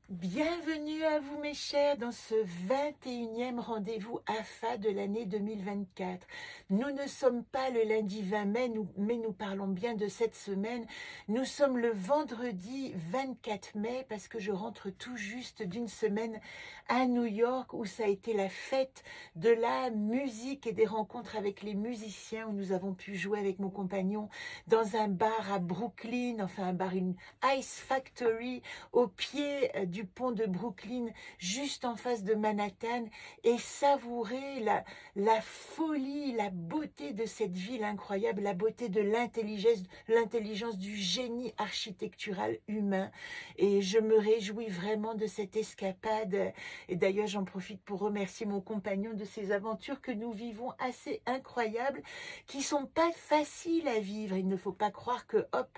Bienvenue à vous mes chers dans ce 21e rendez-vous AFA de l'année 2024. Nous ne sommes pas le lundi 20 mai, mais nous parlons bien de cette semaine. Nous sommes le vendredi 24 mai parce que je rentre tout juste d'une semaine à New York où ça a été la fête de la musique et des rencontres avec les musiciens où nous avons pu jouer avec mon compagnon dans un bar à Brooklyn, enfin un bar, une Ice Factory au pied du pont de Brooklyn, juste en face de Manhattan, et savourer la folie, la beauté de cette ville incroyable, la beauté de l'intelligence du génie architectural humain. Et je me réjouis vraiment de cette escapade. Et d'ailleurs, j'en profite pour remercier mon compagnon de ces aventures que nous vivons assez incroyables, qui sont pas faciles à vivre. Il ne faut pas croire que, hop,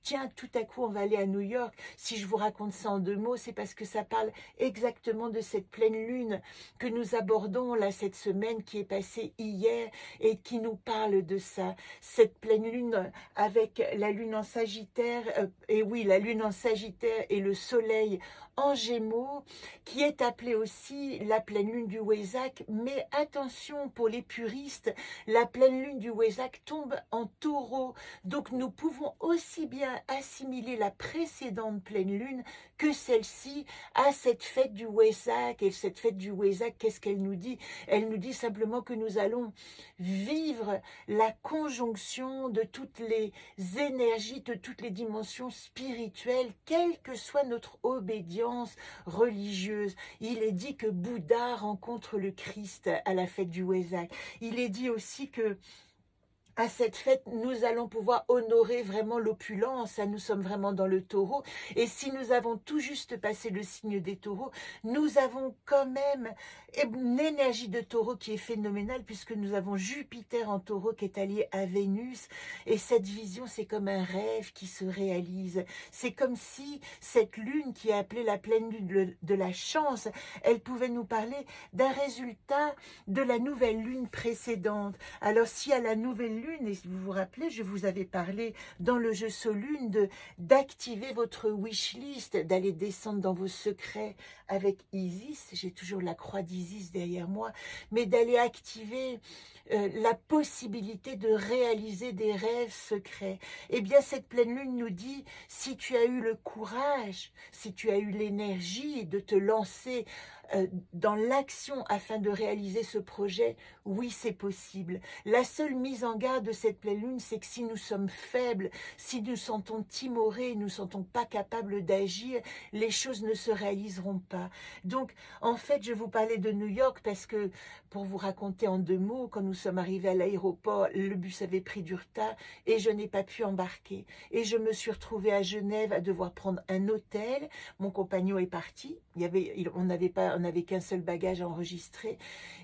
tiens, tout à coup, on va aller à New York. Si je vous raconte ça en 2 mots, c'est parce que ça parle exactement de cette pleine lune que nous abordons là cette semaine qui est passée hier et qui nous parle de ça. Cette pleine lune avec la lune en Sagittaire, et oui, la lune en Sagittaire et le soleil en Gémeaux, qui est appelée aussi la pleine lune du Wesak. Mais attention, pour les puristes, la pleine lune du Wesak tombe en Taureau. Donc nous pouvons aussi bien assimiler la précédente pleine lune que celle-ci à cette fête du Wesak. Et cette fête du Wesak, qu'est-ce qu'elle nous dit? Elle nous dit simplement que nous allons vivre la conjonction de toutes les énergies, de toutes les dimensions spirituelles, quelle que soit notre obédience religieuse. Il est dit que Bouddha rencontre le Christ à la fête du Wesak. Il est dit aussi que à cette fête, nous allons pouvoir honorer vraiment l'opulence. Nous sommes vraiment dans le taureau. Et si nous avons tout juste passé le signe des taureaux, nous avons quand même une énergie de taureau qui est phénoménale puisque nous avons Jupiter en taureau qui est allié à Vénus. Et cette vision, c'est comme un rêve qui se réalise. C'est comme si cette lune qui est appelée la pleine lune de la chance, elle pouvait nous parler d'un résultat de la nouvelle lune précédente. Alors si à la nouvelle lune, et si vous vous rappelez, je vous avais parlé dans le jeu Solune d'activer votre wishlist, d'aller descendre dans vos secrets avec Isis, j'ai toujours la croix d'Isis derrière moi, mais d'aller activer la possibilité de réaliser des rêves secrets. Eh bien, cette pleine lune nous dit, si tu as eu le courage, si tu as eu l'énergie de te lancer dans l'action afin de réaliser ce projet, oui, c'est possible. La seule mise en garde de cette pleine lune, c'est que si nous sommes faibles, si nous sentons timorés, nous ne sentons pas capables d'agir, les choses ne se réaliseront pas. Donc, en fait, je vous parlais de New York parce que, pour vous raconter en 2 mots, quand nous sommes arrivés à l'aéroport, le bus avait pris du retard et je n'ai pas pu embarquer. Et je me suis retrouvée à Genève à devoir prendre un hôtel. Mon compagnon est parti. On n'avait qu'un seul bagage à enregistrer.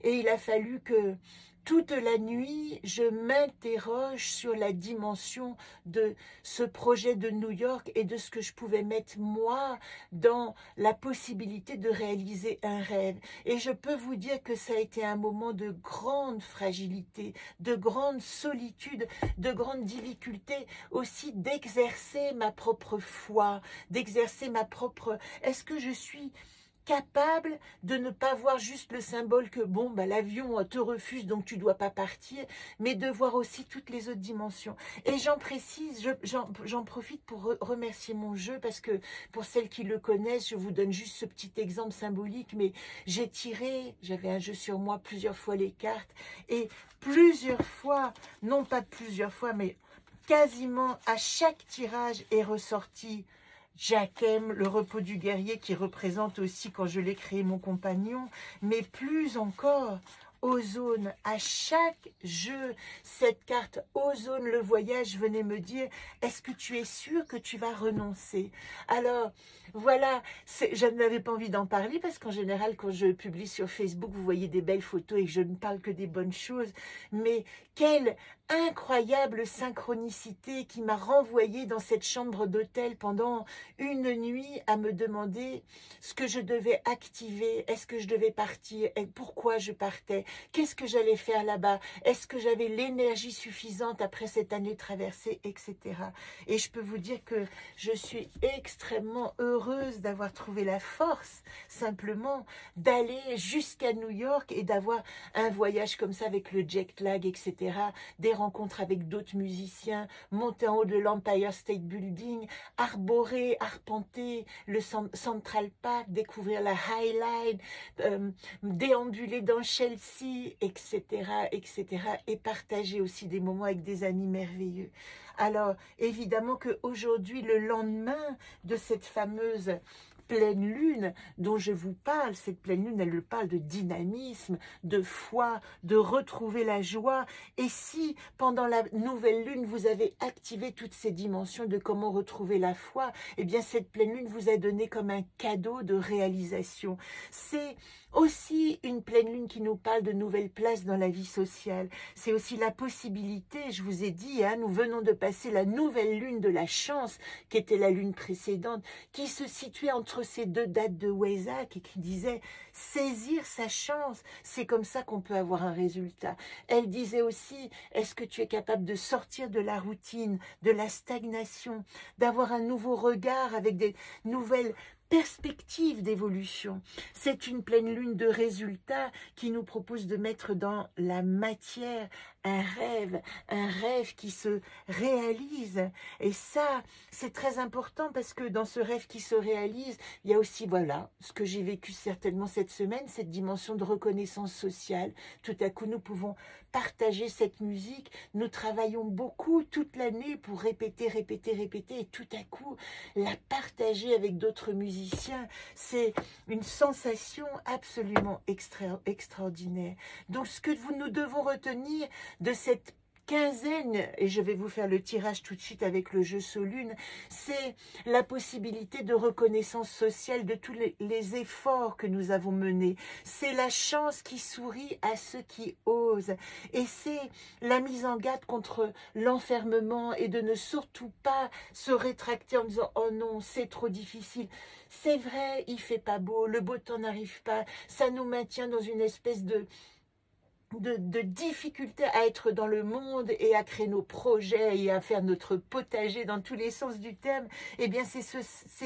Et il a fallu que toute la nuit, je m'interroge sur la dimension de ce projet de New York et de ce que je pouvais mettre moi dans la possibilité de réaliser un rêve. Et je peux vous dire que ça a été un moment de grande fragilité, de grande solitude, de grande difficulté aussi d'exercer ma propre foi, d'exercer ma propre... Est-ce que je suis capable de ne pas voir juste le symbole que bon, bah, l'avion te refuse donc tu dois pas partir, mais de voir aussi toutes les autres dimensions. Et j'en précise, j'en profite pour remercier mon jeu parce que pour celles qui le connaissent, je vous donne juste ce petit exemple symbolique, mais j'ai tiré, j'avais un jeu sur moi plusieurs fois les cartes et plusieurs fois, non pas plusieurs fois, mais quasiment à chaque tirage est ressorti Jacquem, le repos du guerrier, qui représente aussi, quand je l'ai créé, mon compagnon, mais plus encore, Ozone. À chaque jeu, cette carte Ozone, le voyage, venait me dire, est-ce que tu es sûr que tu vas renoncer? Alors, voilà, je n'avais pas envie d'en parler parce qu'en général, quand je publie sur Facebook, vous voyez des belles photos et que je ne parle que des bonnes choses. Mais quelle incroyable synchronicité qui m'a renvoyée dans cette chambre d'hôtel pendant une nuit à me demander ce que je devais activer, est-ce que je devais partir, et pourquoi je partais, qu'est-ce que j'allais faire là-bas, est-ce que j'avais l'énergie suffisante après cette année traversée, etc. Et je peux vous dire que je suis extrêmement heureuse d'avoir trouvé la force simplement d'aller jusqu'à New York et d'avoir un voyage comme ça avec le jet lag, etc., des rencontres avec d'autres musiciens, monter en haut de l'Empire State Building, arborer, arpenter le Central Park, découvrir la High Line, déambuler dans Chelsea, etc., etc., et partager aussi des moments avec des amis merveilleux. Alors, évidemment qu'aujourd'hui, le lendemain de cette fameuse pleine lune dont je vous parle, cette pleine lune, elle parle de dynamisme, de foi, de retrouver la joie. Et si, pendant la nouvelle lune, vous avez activé toutes ces dimensions de comment retrouver la foi, eh bien, cette pleine lune vous a donné comme un cadeau de réalisation. C'est aussi une pleine lune qui nous parle de nouvelles places dans la vie sociale. C'est aussi la possibilité, je vous ai dit, hein, nous venons de passer la nouvelle lune de la chance, qui était la lune précédente, qui se situait entre ces deux dates de Wesak et qui disait saisir sa chance, c'est comme ça qu'on peut avoir un résultat. Elle disait aussi, est-ce que tu es capable de sortir de la routine, de la stagnation, d'avoir un nouveau regard avec des nouvelles perspective d'évolution. C'est une pleine lune de résultats qui nous propose de mettre dans la matière un rêve qui se réalise. Et ça, c'est très important parce que dans ce rêve qui se réalise, il y a aussi, voilà, ce que j'ai vécu certainement cette semaine, cette dimension de reconnaissance sociale. Tout à coup, nous pouvons partager cette musique. Nous travaillons beaucoup toute l'année pour répéter, répéter, répéter et tout à coup, la partager avec d'autres musiciens. C'est une sensation absolument extraordinaire. Donc, ce que nous devons retenir de cette quinzaine, et je vais vous faire le tirage tout de suite avec le jeu Solune, c'est la possibilité de reconnaissance sociale de tous les efforts que nous avons menés. C'est la chance qui sourit à ceux qui osent. Et c'est la mise en garde contre l'enfermement et de ne surtout pas se rétracter en disant « Oh non, c'est trop difficile ». C'est vrai, il fait pas beau, le beau temps n'arrive pas, ça nous maintient dans une espèce de difficulté à être dans le monde et à créer nos projets et à faire notre potager dans tous les sens du terme, eh bien c'est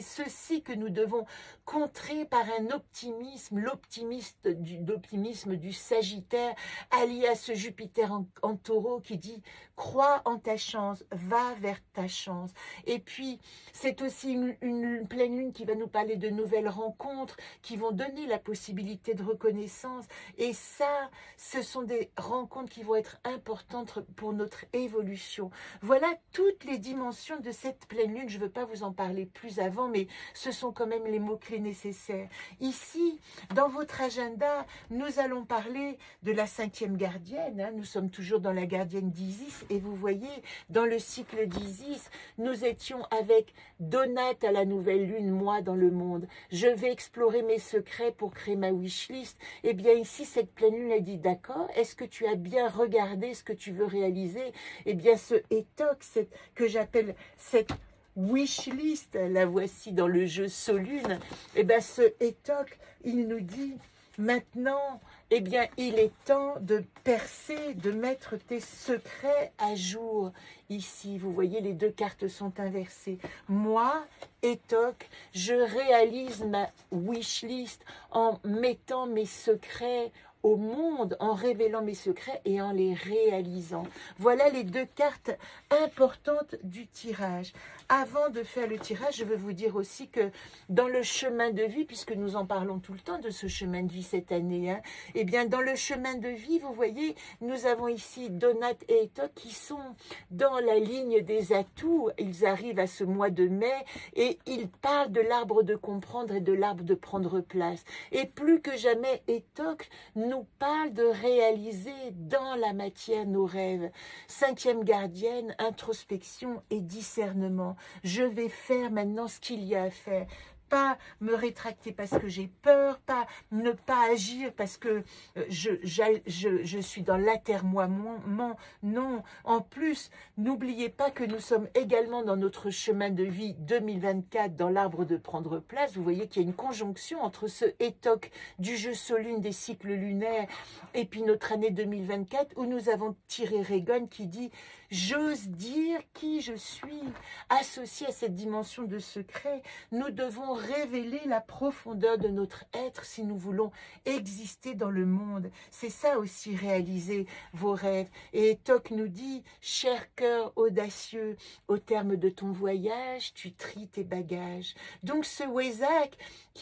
ceci que nous devons contrer par un optimisme, l'optimisme du Sagittaire allié à ce Jupiter en Taureau qui dit « Crois en ta chance, va vers ta chance ». Et puis c'est aussi une pleine lune qui va nous parler de nouvelles rencontres qui vont donner la possibilité de reconnaissance. Et ça, ce sont des rencontres qui vont être importantes pour notre évolution. Voilà toutes les dimensions de cette pleine lune. Je ne veux pas vous en parler plus avant, mais ce sont quand même les mots-clés nécessaires. Ici, dans votre agenda, nous allons parler de la 5e gardienne. Hein. Nous sommes toujours dans la gardienne d'Isis. Et vous voyez, dans le cycle d'Isis, nous étions avec Donate à la nouvelle lune, moi dans le monde. Je vais explorer mes secrets pour créer ma wishlist. Et bien ici, cette pleine lune a dit, d'accord, est-ce que tu as bien regardé ce que tu veux réaliser? Eh bien, ce ETOC, que j'appelle cette wishlist, la voici dans le jeu Solune, eh bien, ce ETOC, il nous dit maintenant, eh bien, il est temps de percer, de mettre tes secrets à jour. Ici, vous voyez, les deux cartes sont inversées. Moi, ETOC, je réalise ma wishlist en mettant mes secrets au monde, en révélant mes secrets et en les réalisant. Voilà les deux cartes importantes du tirage. Avant de faire le tirage, je veux vous dire aussi que dans le chemin de vie, puisque nous en parlons tout le temps de ce chemin de vie cette année, hein, eh bien dans le chemin de vie, vous voyez, nous avons ici Donate et ETOC qui sont dans la ligne des atouts. Ils arrivent à ce mois de mai et ils parlent de l'arbre de comprendre et de l'arbre de prendre place. Et plus que jamais, ETOC nous parle de réaliser dans la matière nos rêves. 5e gardienne, introspection et discernement. Je vais faire maintenant ce qu'il y a à faire. pas me rétracter parce que j'ai peur, pas ne pas agir parce que je suis dans l'atermoiement. Non, en plus, n'oubliez pas que nous sommes également dans notre chemin de vie 2024, dans l'arbre de prendre place. Vous voyez qu'il y a une conjonction entre ce étoc du jeu Solune des cycles lunaires et puis notre année 2024 où nous avons tiré Regan qui dit « J'ose dire qui je suis ». Associé à cette dimension de secret, nous devons révéler la profondeur de notre être si nous voulons exister dans le monde. C'est ça aussi, réaliser vos rêves. Et Étoc nous dit « Cher cœur audacieux, au terme de ton voyage, tu tries tes bagages ». Donc ce Wesak,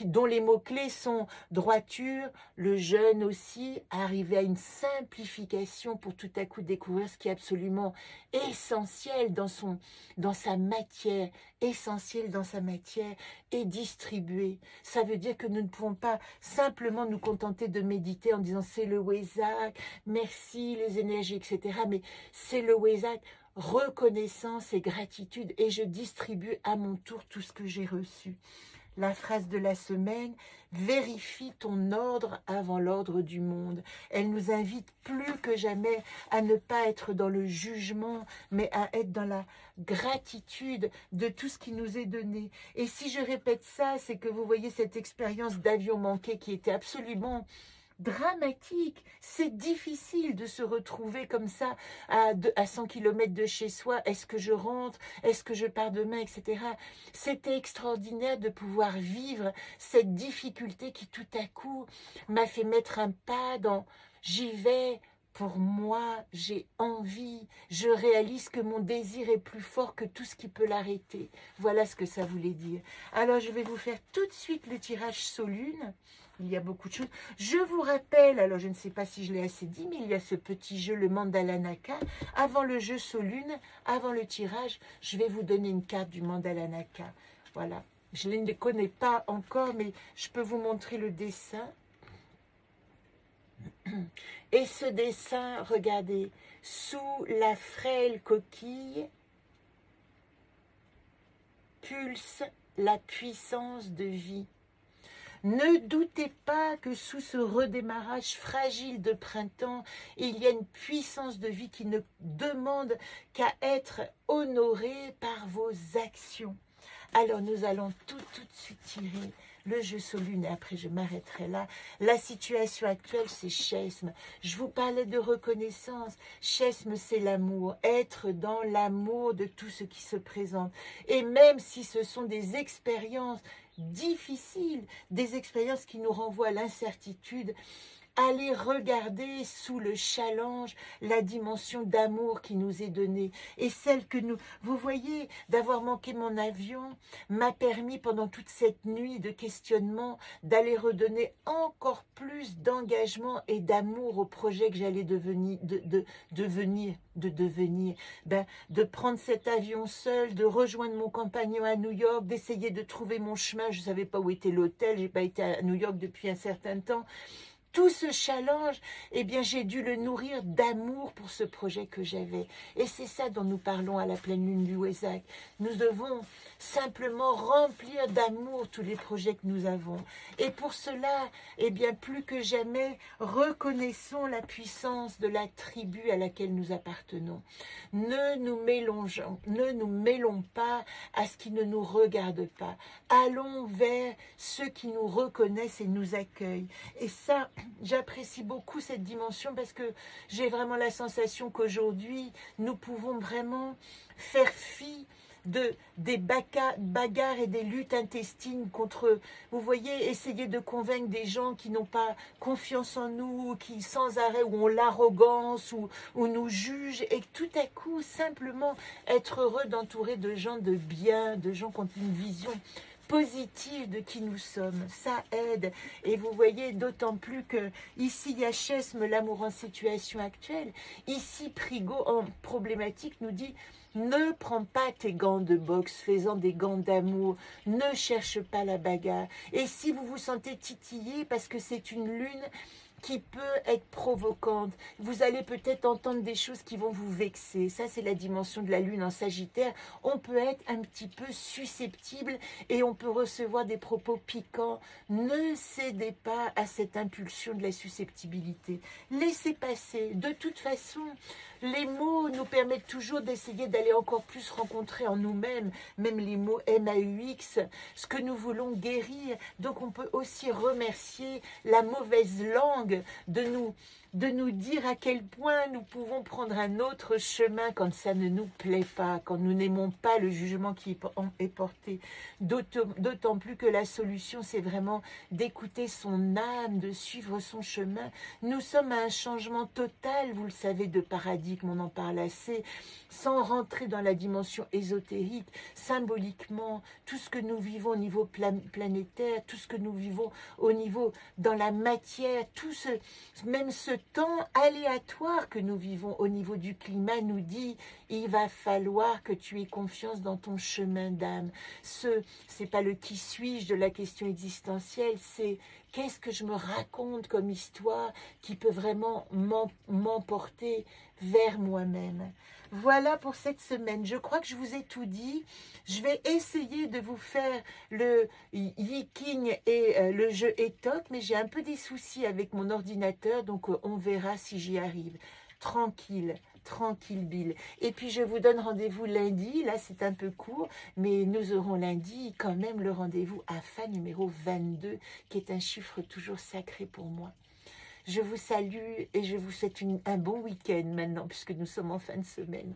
dont les mots-clés sont droiture, le jeune aussi, arriver à une simplification pour tout à coup découvrir ce qui est absolument essentiel dans sa matière, essentiel dans sa matière, et distribuer. Ça veut dire que nous ne pouvons pas simplement nous contenter de méditer en disant c'est le Wesak, merci les énergies, etc. Mais c'est le Wesak, reconnaissance et gratitude, et je distribue à mon tour tout ce que j'ai reçu. La phrase de la semaine, vérifie ton ordre avant l'ordre du monde. Elle nous invite plus que jamais à ne pas être dans le jugement, mais à être dans la gratitude de tout ce qui nous est donné. Et si je répète ça, c'est que vous voyez cette expérience d'avion manqué qui était absolument dramatique. C'est difficile de se retrouver comme ça à 100 km de chez soi. Est-ce que je rentre? Est-ce que je pars demain? Etc. C'était extraordinaire de pouvoir vivre cette difficulté qui tout à coup m'a fait mettre un pas dans j'y vais. Pour moi, j'ai envie, je réalise que mon désir est plus fort que tout ce qui peut l'arrêter. Voilà ce que ça voulait dire. Alors, je vais vous faire tout de suite le tirage Solune. Il y a beaucoup de choses. Je vous rappelle, alors je ne sais pas si je l'ai assez dit, mais il y a ce petit jeu, le Mandala Naka. Avant le jeu Solune, avant le tirage, je vais vous donner une carte du Mandala Naka. Voilà. Je ne les connais pas encore, mais je peux vous montrer le dessin. Et ce dessin, regardez, sous la frêle coquille, pulse la puissance de vie. Ne doutez pas que sous ce redémarrage fragile de printemps, il y a une puissance de vie qui ne demande qu'à être honorée par vos actions. Alors nous allons tout de suite tirer le jeu Solune et après je m'arrêterai là. La situation actuelle, c'est Chesme. Je vous parlais de reconnaissance. Chesme, c'est l'amour. Être dans l'amour de tout ce qui se présente. Et même si ce sont des expériences difficiles, des expériences qui nous renvoient à l'incertitude, allez regarder sous le challenge la dimension d'amour qui nous est donnée. Et celle que nous... Vous voyez, d'avoir manqué mon avion m'a permis pendant toute cette nuit de questionnement d'aller redonner encore plus d'engagement et d'amour au projet que j'allais devenir, de prendre cet avion seul, de rejoindre mon compagnon à New York, d'essayer de trouver mon chemin. Je ne savais pas où était l'hôtel, je n'ai pas été à New York depuis un certain temps. Tout ce challenge, eh bien, j'ai dû le nourrir d'amour pour ce projet que j'avais. Et c'est ça dont nous parlons à la pleine lune du Wesak. Nous devons simplement remplir d'amour tous les projets que nous avons. Et pour cela, eh bien, plus que jamais, reconnaissons la puissance de la tribu à laquelle nous appartenons. Ne nous mêlons pas à ce qui ne nous regarde pas. Allons vers ceux qui nous reconnaissent et nous accueillent. Et ça, j'apprécie beaucoup cette dimension parce que j'ai vraiment la sensation qu'aujourd'hui, nous pouvons vraiment faire fi des bagarres et des luttes intestines contre, vous voyez, essayer de convaincre des gens qui n'ont pas confiance en nous, qui sans arrêt ou ont l'arrogance ou nous jugent, et tout à coup, simplement être heureux d'entourer de gens de bien, de gens qui ont une vision positive de qui nous sommes, ça aide. Et vous voyez d'autant plus que ici il y a Chesme, l'amour en situation actuelle. Ici Prigo en problématique nous dit: ne prends pas tes gants de boxe, fais-en des gants d'amour, ne cherche pas la bagarre. Et si vous vous sentez titillé parce que c'est une lune qui peut être provocante. Vous allez peut-être entendre des choses qui vont vous vexer. Ça, c'est la dimension de la lune en Sagittaire. On peut être un petit peu susceptible et on peut recevoir des propos piquants. Ne cédez pas à cette impulsion de la susceptibilité. Laissez passer. De toute façon, les mots nous permettent toujours d'essayer d'aller encore plus rencontrer en nous-mêmes, même les mots MAUX, ce que nous voulons guérir. Donc on peut aussi remercier la mauvaise langue de nous dire à quel point nous pouvons prendre un autre chemin quand ça ne nous plaît pas, quand nous n'aimons pas le jugement qui est porté. D'autant plus que la solution, c'est vraiment d'écouter son âme, de suivre son chemin. Nous sommes à un changement total, vous le savez, de paradigme, on en parle assez, sans rentrer dans la dimension ésotérique, symboliquement, tout ce que nous vivons au niveau planétaire, tout ce que nous vivons au niveau dans la matière, même ce temps aléatoire que nous vivons au niveau du climat nous dit il va falloir que tu aies confiance dans ton chemin d'âme. C'est pas le qui suis-je de la question existentielle, c'est qu'est-ce que je me raconte comme histoire qui peut vraiment m'emporter vers moi-même. Voilà pour cette semaine. Je crois que je vous ai tout dit. Je vais essayer de vous faire le Yiking et le jeu Etok, mais j'ai un peu des soucis avec mon ordinateur, donc on verra si j'y arrive. Tranquille, tranquille Bill. Et puis je vous donne rendez-vous lundi, là c'est un peu court, mais nous aurons lundi quand même le rendez-vous AFA numéro 22, qui est un chiffre toujours sacré pour moi. Je vous salue et je vous souhaite un bon week-end maintenant, puisque nous sommes en fin de semaine.